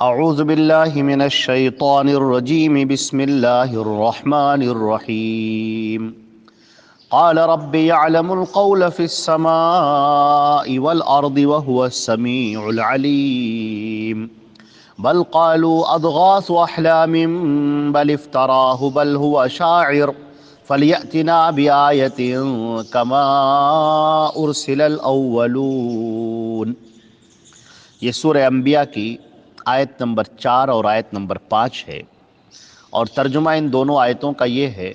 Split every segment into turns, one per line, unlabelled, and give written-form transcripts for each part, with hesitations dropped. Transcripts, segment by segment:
اعوذ باللہ من الشیطان الرجیم بسم اللہ الرحمن الرحیم قال رب يعلم القول في السماء والأرض وهو السميع العليم بل قالوا أضغاث أحلام بل افتراه بل هو شاعر فليأتنا بآية كما أرسل الأولون۔ یہ سورہ انبیاء کی آیت نمبر 4 اور آیت نمبر 5 ہے، اور ترجمہ ان دونوں آیتوں کا یہ ہے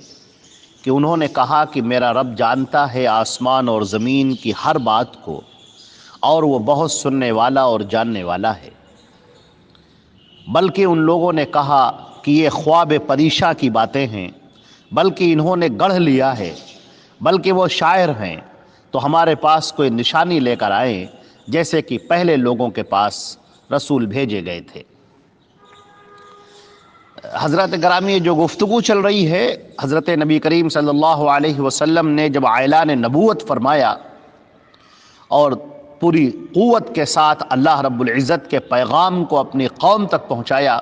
کہ انہوں نے کہا کہ میرا رب جانتا ہے آسمان اور زمین کی ہر بات کو، اور وہ بہت سننے والا اور جاننے والا ہے۔ بلکہ ان لوگوں نے کہا کہ یہ خواب پریشاں کی باتیں ہیں، بلکہ انہوں نے گڑھ لیا ہے، بلکہ وہ شاعر ہیں، تو ہمارے پاس کوئی نشانی لے کر آئیں جیسے کہ پہلے لوگوں کے پاس رسول بھیجے گئے تھے۔ حضرت گرامی، جو گفتگو چل رہی ہے، حضرت نبی کریم صلی اللہ علیہ وسلم نے جب اعلان نبوت فرمایا اور پوری قوت کے ساتھ اللہ رب العزت کے پیغام کو اپنی قوم تک پہنچایا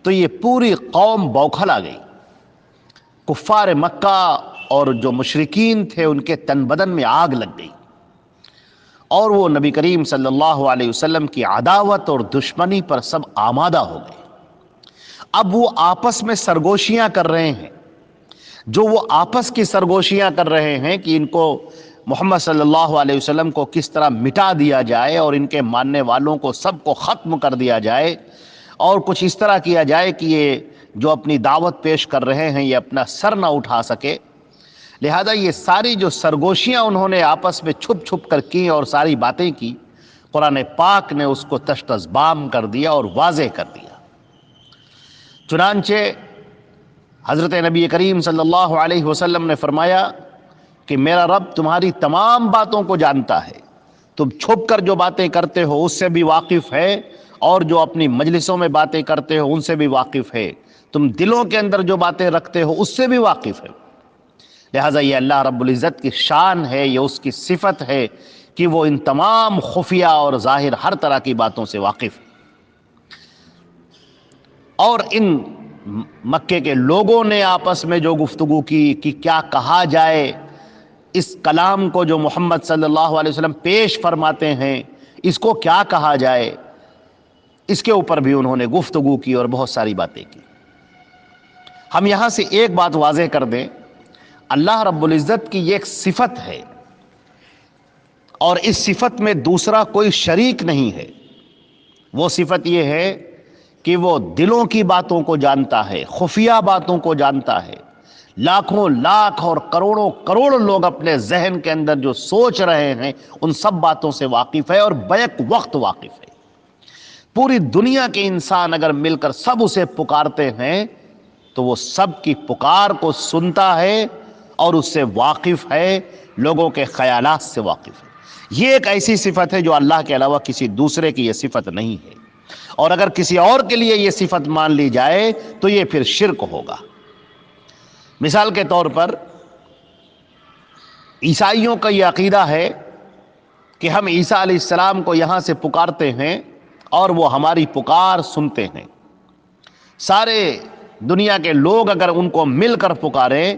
تو یہ پوری قوم بوکھلا گئی۔ کفار مکہ اور جو مشرکین تھے ان کے تن بدن میں آگ لگ گئی، اور وہ نبی کریم صلی اللہ علیہ وسلم کی عداوت اور دشمنی پر سب آمادہ ہو گئے۔ اب وہ آپس میں سرگوشیاں کر رہے ہیں، جو وہ آپس کی سرگوشیاں کر رہے ہیں کہ ان کو محمد صلی اللہ علیہ وسلم کو کس طرح مٹا دیا جائے اور ان کے ماننے والوں کو سب کو ختم کر دیا جائے، اور کچھ اس طرح کیا جائے کہ یہ جو اپنی دعوت پیش کر رہے ہیں یہ اپنا سر نہ اٹھا سکے۔ لہذا یہ ساری جو سرگوشیاں انہوں نے آپس میں چھپ چھپ کر کی اور ساری باتیں کی، قرآن پاک نے اس کو تشت بام کر دیا اور واضح کر دیا۔ چنانچہ حضرت نبی کریم صلی اللہ علیہ وسلم نے فرمایا کہ میرا رب تمہاری تمام باتوں کو جانتا ہے، تم چھپ کر جو باتیں کرتے ہو اس سے بھی واقف ہے، اور جو اپنی مجلسوں میں باتیں کرتے ہو ان سے بھی واقف ہے، تم دلوں کے اندر جو باتیں رکھتے ہو اس سے بھی واقف ہے۔ لہٰذا یہ اللہ رب العزت کی شان ہے، یہ اس کی صفت ہے کہ وہ ان تمام خفیہ اور ظاہر ہر طرح کی باتوں سے واقف ہے۔ اور ان مکے کے لوگوں نے آپس میں جو گفتگو کی کہ کیا کہا جائے، اس کلام کو جو محمد صلی اللہ علیہ وسلم پیش فرماتے ہیں اس کو کیا کہا جائے، اس کے اوپر بھی انہوں نے گفتگو کی اور بہت ساری باتیں کی۔ ہم یہاں سے ایک بات واضح کر دیں، اللہ رب العزت کی یہ ایک صفت ہے، اور اس صفت میں دوسرا کوئی شریک نہیں ہے۔ وہ صفت یہ ہے کہ وہ دلوں کی باتوں کو جانتا ہے، خفیہ باتوں کو جانتا ہے، لاکھوں لاکھ اور کروڑوں کروڑ لوگ اپنے ذہن کے اندر جو سوچ رہے ہیں ان سب باتوں سے واقف ہے، اور بیک وقت واقف ہے۔ پوری دنیا کے انسان اگر مل کر سب اسے پکارتے ہیں تو وہ سب کی پکار کو سنتا ہے اور اس سے واقف ہے، لوگوں کے خیالات سے واقف ہے۔ یہ ایک ایسی صفت ہے جو اللہ کے علاوہ کسی دوسرے کی یہ صفت نہیں ہے، اور اگر کسی اور کے لیے یہ صفت مان لی جائے تو یہ پھر شرک ہوگا۔ مثال کے طور پر عیسائیوں کا یہ عقیدہ ہے کہ ہم عیسیٰ علیہ السلام کو یہاں سے پکارتے ہیں اور وہ ہماری پکار سنتے ہیں۔ سارے دنیا کے لوگ اگر ان کو مل کر پکاریں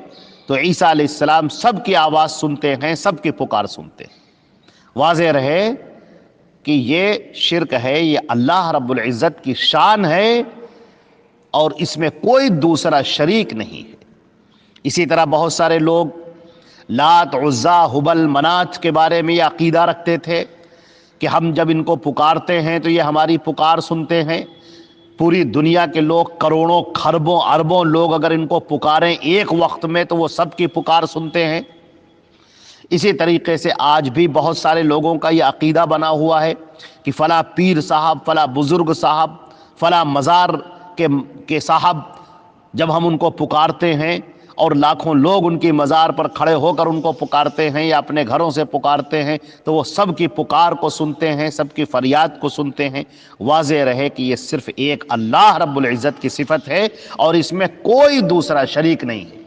تو عیسیٰ علیہ السلام سب کی آواز سنتے ہیں، سب کی پکار سنتے ہیں۔ واضح رہے کہ یہ شرک ہے، یہ اللہ رب العزت کی شان ہے اور اس میں کوئی دوسرا شریک نہیں ہے۔ اسی طرح بہت سارے لوگ لات، عزا، ہبل، منات کے بارے میں یہ عقیدہ رکھتے تھے کہ ہم جب ان کو پکارتے ہیں تو یہ ہماری پکار سنتے ہیں۔ پوری دنیا کے لوگ، کروڑوں کھربوں اربوں لوگ اگر ان کو پکاریں ایک وقت میں تو وہ سب کی پکار سنتے ہیں۔ اسی طریقے سے آج بھی بہت سارے لوگوں کا یہ عقیدہ بنا ہوا ہے کہ فلاں پیر صاحب، فلاں بزرگ صاحب، فلاں مزار کے صاحب جب ہم ان کو پکارتے ہیں اور لاکھوں لوگ ان کی مزار پر کھڑے ہو کر ان کو پکارتے ہیں یا اپنے گھروں سے پکارتے ہیں تو وہ سب کی پکار کو سنتے ہیں، سب کی فریاد کو سنتے ہیں۔ واضح رہے کہ یہ صرف ایک اللہ رب العزت کی صفت ہے اور اس میں کوئی دوسرا شریک نہیں ہے،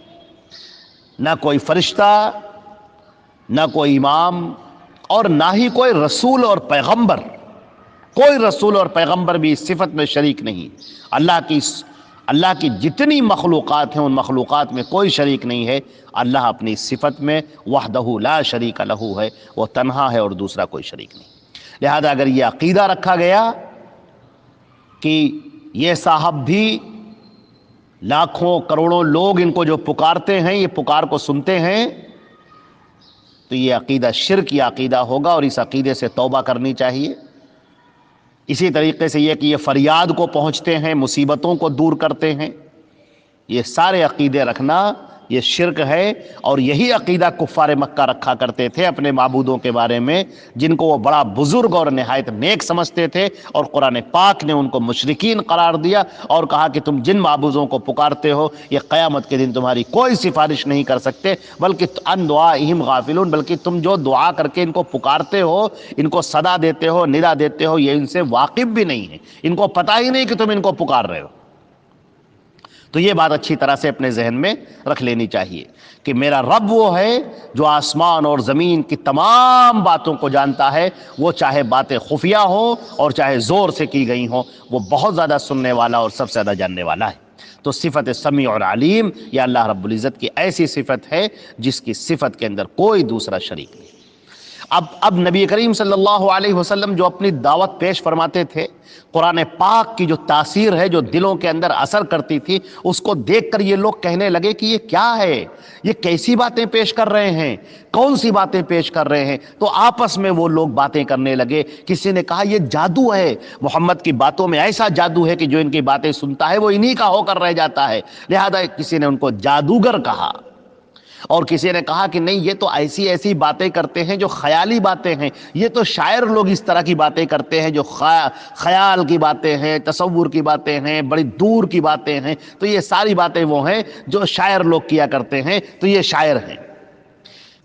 نہ کوئی فرشتہ، نہ کوئی امام، اور نہ ہی کوئی رسول اور پیغمبر۔ کوئی رسول اور پیغمبر بھی اس صفت میں شریک نہیں۔ اللہ کی جتنی مخلوقات ہیں ان مخلوقات میں کوئی شریک نہیں ہے۔ اللہ اپنی صفت میں وحدہ لا شریک لہ ہے، وہ تنہا ہے اور دوسرا کوئی شریک نہیں۔ لہذا اگر یہ عقیدہ رکھا گیا کہ یہ صاحب بھی لاکھوں کروڑوں لوگ ان کو جو پکارتے ہیں، یہ پکار کو سنتے ہیں، تو یہ عقیدہ شرک یا عقیدہ ہوگا، اور اس عقیدے سے توبہ کرنی چاہیے۔ اسی طریقے سے یہ کہ یہ فریاد کو پہنچتے ہیں، مصیبتوں کو دور کرتے ہیں، یہ سارے عقیدے رکھنا یہ شرک ہے۔ اور یہی عقیدہ کفار مکہ رکھا کرتے تھے اپنے معبودوں کے بارے میں، جن کو وہ بڑا بزرگ اور نہایت نیک سمجھتے تھے، اور قرآن پاک نے ان کو مشرکین قرار دیا اور کہا کہ تم جن معبودوں کو پکارتے ہو یہ قیامت کے دن تمہاری کوئی سفارش نہیں کر سکتے، بلکہ ان دعائہم غافلون، بلکہ تم جو دعا کر کے ان کو پکارتے ہو، ان کو صدا دیتے ہو، ندا دیتے ہو، یہ ان سے واقف بھی نہیں ہے، ان کو پتہ ہی نہیں کہ تم ان کو پکار رہے ہو۔ تو یہ بات اچھی طرح سے اپنے ذہن میں رکھ لینی چاہیے کہ میرا رب وہ ہے جو آسمان اور زمین کی تمام باتوں کو جانتا ہے، وہ چاہے باتیں خفیہ ہوں اور چاہے زور سے کی گئی ہوں، وہ بہت زیادہ سننے والا اور سب سے زیادہ جاننے والا ہے۔ تو صفت سمیع اور علیم یہ اللہ رب العزت کی ایسی صفت ہے جس کی صفت کے اندر کوئی دوسرا شریک نہیں۔ اب نبی کریم صلی اللہ علیہ وسلم جو اپنی دعوت پیش فرماتے تھے، قرآن پاک کی جو تاثیر ہے جو دلوں کے اندر اثر کرتی تھی، اس کو دیکھ کر یہ لوگ کہنے لگے کہ یہ کیا ہے، یہ کیسی باتیں پیش کر رہے ہیں، کون سی باتیں پیش کر رہے ہیں۔ تو آپس میں وہ لوگ باتیں کرنے لگے۔ کسی نے کہا یہ جادو ہے، محمد کی باتوں میں ایسا جادو ہے کہ جو ان کی باتیں سنتا ہے وہ انہی کا ہو کر رہ جاتا ہے، لہذا کسی نے ان کو جادوگر کہا۔ اور کسی نے کہا کہ نہیں، یہ تو ایسی ایسی باتیں کرتے ہیں جو خیالی باتیں ہیں، یہ تو شاعر لوگ اس طرح کی باتیں کرتے ہیں جو خیال کی باتیں ہیں، تصور کی باتیں ہیں، بڑی دور کی باتیں ہیں، تو یہ ساری باتیں وہ ہیں جو شاعر لوگ کیا کرتے ہیں، تو یہ شاعر ہیں۔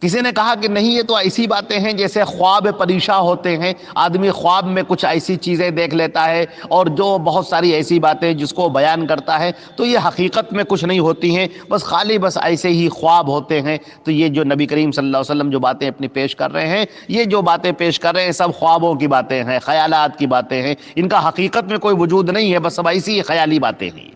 کسی نے کہا کہ نہیں، یہ تو ایسی باتیں ہیں جیسے خواب پریشاں ہوتے ہیں، آدمی خواب میں کچھ ایسی چیزیں دیکھ لیتا ہے اور جو بہت ساری ایسی باتیں جس کو بیان کرتا ہے، تو یہ حقیقت میں کچھ نہیں ہوتی ہیں، بس خالی بس ایسے ہی خواب ہوتے ہیں۔ تو یہ جو نبی کریم صلی اللہ علیہ وسلم جو باتیں اپنی پیش کر رہے ہیں، یہ جو باتیں پیش کر رہے ہیں سب خوابوں کی باتیں ہیں، خیالات کی باتیں ہیں، ان کا حقیقت میں کوئی وجود نہیں ہے، بس سب ایسی ہی خیالی باتیں ہیں۔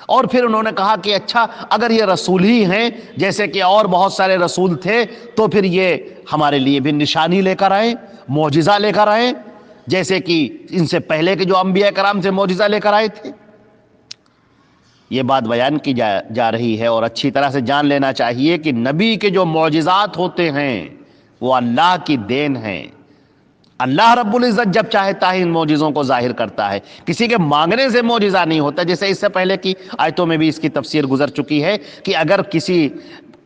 اور پھر انہوں نے کہا کہ اچھا، اگر یہ رسول ہی ہیں جیسے کہ اور بہت سارے رسول تھے، تو پھر یہ ہمارے لیے بھی نشانی لے کر آئیں، معجزہ لے کر آئیں، جیسے کہ ان سے پہلے کے جو انبیاء کرام سے معجزہ لے کر آئے تھے۔ یہ بات بیان کی جا رہی ہے، اور اچھی طرح سے جان لینا چاہیے کہ نبی کے جو معجزات ہوتے ہیں وہ اللہ کی دین ہیں۔ اللہ رب العزت جب چاہتا ہے ان معجزوں کو ظاہر کرتا ہے، کسی کے مانگنے سے معجزہ نہیں ہوتا، جیسے اس سے پہلے کی آیتوں میں بھی اس کی تفسیر گزر چکی ہے کہ اگر کسی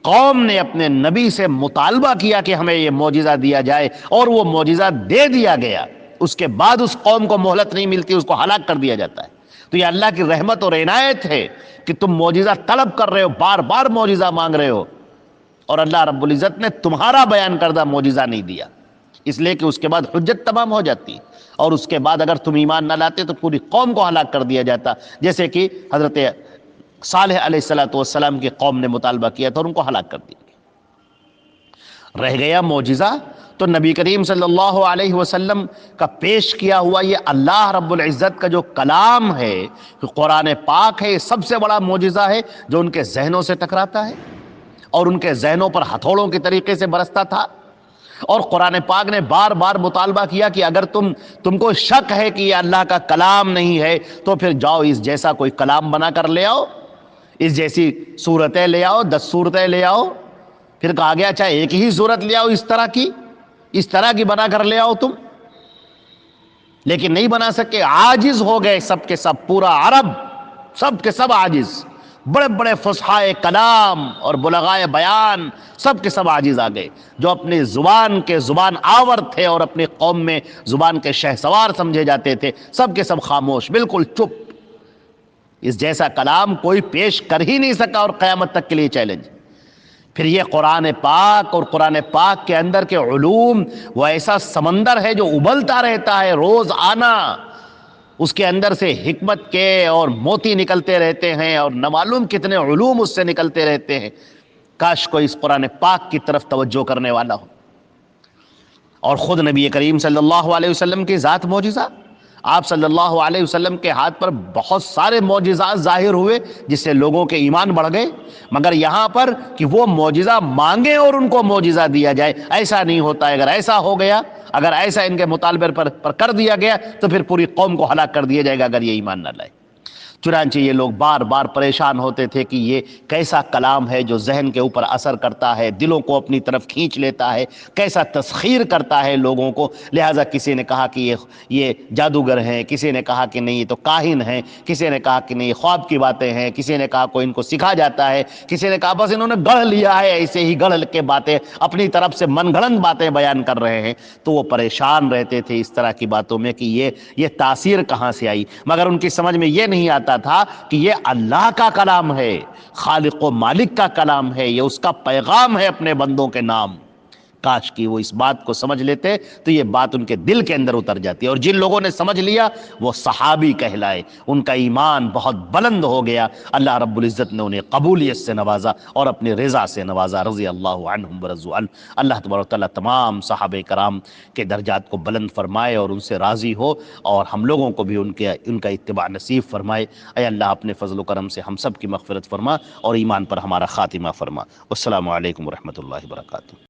قوم نے اپنے نبی سے مطالبہ کیا کہ ہمیں یہ معجزہ دیا جائے اور وہ معجزہ دے دیا گیا، اس کے بعد اس قوم کو مہلت نہیں ملتی، اس کو ہلاک کر دیا جاتا ہے۔ تو یہ اللہ کی رحمت اور عنایت ہے کہ تم معجزہ طلب کر رہے ہو، بار بار معجزہ مانگ رہے ہو، اور اللہ رب العزت نے تمہارا بیان کردہ معجزہ نہیں دیا، اس لیے کہ اس کے بعد حجت تمام ہو جاتی، اور اس کے بعد اگر تم ایمان نہ لاتے تو پوری قوم کو ہلاک کر دیا جاتا، جیسے کہ حضرت صالح علیہ السلام کی قوم نے مطالبہ کیا تھا اور ان کو ہلاک کر دیا گیا۔ رہ گیا معجزہ، تو نبی کریم صلی اللہ علیہ وسلم کا پیش کیا ہوا یہ اللہ رب العزت کا جو کلام ہے، قرآن پاک ہے، یہ سب سے بڑا معجزہ ہے جو ان کے ذہنوں سے ٹکراتا ہے اور ان کے ذہنوں پر ہتھوڑوں کے طریقے سے برستا تھا۔ اور قرآن پاک نے بار بار مطالبہ کیا کہ اگر تم کو شک ہے کہ یہ اللہ کا کلام نہیں ہے تو پھر جاؤ اس جیسا کوئی کلام بنا کر لے آؤ، اس جیسی صورتیں لے آؤ، 10 صورتیں لے آؤ۔ پھر کہا گیا چاہے ایک ہی صورت لے آؤ، اس طرح کی بنا کر لے آؤ تم، لیکن نہیں بنا سکے، عاجز ہو گئے سب کے سب، پورا عرب سب کے سب عاجز، بڑے بڑے فصحائے کلام اور بلغائے بیان سب کے سب عاجز آ گئے، جو اپنی زبان آور تھے اور اپنی قوم میں زبان کے شہسوار سمجھے جاتے تھے، سب کے سب خاموش، بالکل چپ۔ اس جیسا کلام کوئی پیش کر ہی نہیں سکا، اور قیامت تک کے لیے چیلنج۔ پھر یہ قرآن پاک اور قرآن پاک کے اندر کے علوم، وہ ایسا سمندر ہے جو ابلتا رہتا ہے روز آنا، اس کے اندر سے حکمت کے اور موتی نکلتے رہتے ہیں، اور نہ معلوم کتنے علوم اس سے نکلتے رہتے ہیں۔ کاش کوئی اس قرآن پاک کی طرف توجہ کرنے والا ہو اور خود نبی کریم صلی اللہ علیہ وسلم کی ذات معجزہ، آپ صلی اللہ علیہ وسلم کے ہاتھ پر بہت سارے معجزات ظاہر ہوئے جس سے لوگوں کے ایمان بڑھ گئے، مگر یہاں پر کہ وہ معجزہ مانگیں اور ان کو معجزہ دیا جائے، ایسا نہیں ہوتا ہے۔ اگر ایسا ہو گیا، اگر ایسا ان کے مطالبے پر کر دیا گیا تو پھر پوری قوم کو ہلاک کر دیا جائے گا اگر یہ ایمان نہ لائے۔ چنانچہ یہ لوگ بار بار پریشان ہوتے تھے کہ یہ کیسا کلام ہے جو ذہن کے اوپر اثر کرتا ہے، دلوں کو اپنی طرف کھینچ لیتا ہے، کیسا تسخیر کرتا ہے لوگوں کو۔ لہٰذا کسی نے کہا کہ یہ جادوگر ہیں، کسی نے کہا کہ نہیں یہ تو کاہن ہیں، کسی نے کہا کہ نہیں خواب کی باتیں ہیں، کسی نے کہا کوئی ان کو سکھا جاتا ہے، کسی نے کہا بس انہوں نے گڑھ لیا ہے، ایسے ہی گڑھ کے باتیں اپنی طرف سے من گھڑت باتیں بیان کر رہے ہیں۔ تو وہ پریشان رہتے تھے اس طرح کی باتوں میں کہ یہ تاثیر کہاں سے آئی، مگر ان کی سمجھ میں یہ نہیں آتا تھا کہ یہ اللہ کا کلام ہے، خالق و مالک کا کلام ہے، یہ اس کا پیغام ہے اپنے بندوں کے نام۔ کاش کہ وہ اس بات کو سمجھ لیتے تو یہ بات ان کے دل کے اندر اتر جاتی، اور جن لوگوں نے سمجھ لیا وہ صحابی کہلائے، ان کا ایمان بہت بلند ہو گیا، اللہ رب العزت نے انہیں قبولیت سے نوازا اور اپنے رضا سے نوازا، رضی اللہ عنہم ورضوا عنہ۔ اللہ تبارک و تعالیٰ تمام صحابہ کرام کے درجات کو بلند فرمائے اور ان سے راضی ہو، اور ہم لوگوں کو بھی ان کا اتباع نصیب فرمائے۔ اے اللہ اپنے فضل و کرم سے ہم سب کی مغفرت فرما اور ایمان پر ہمارا خاتمہ فرما۔ والسلام علیکم ورحمۃ اللہ وبرکاتہ۔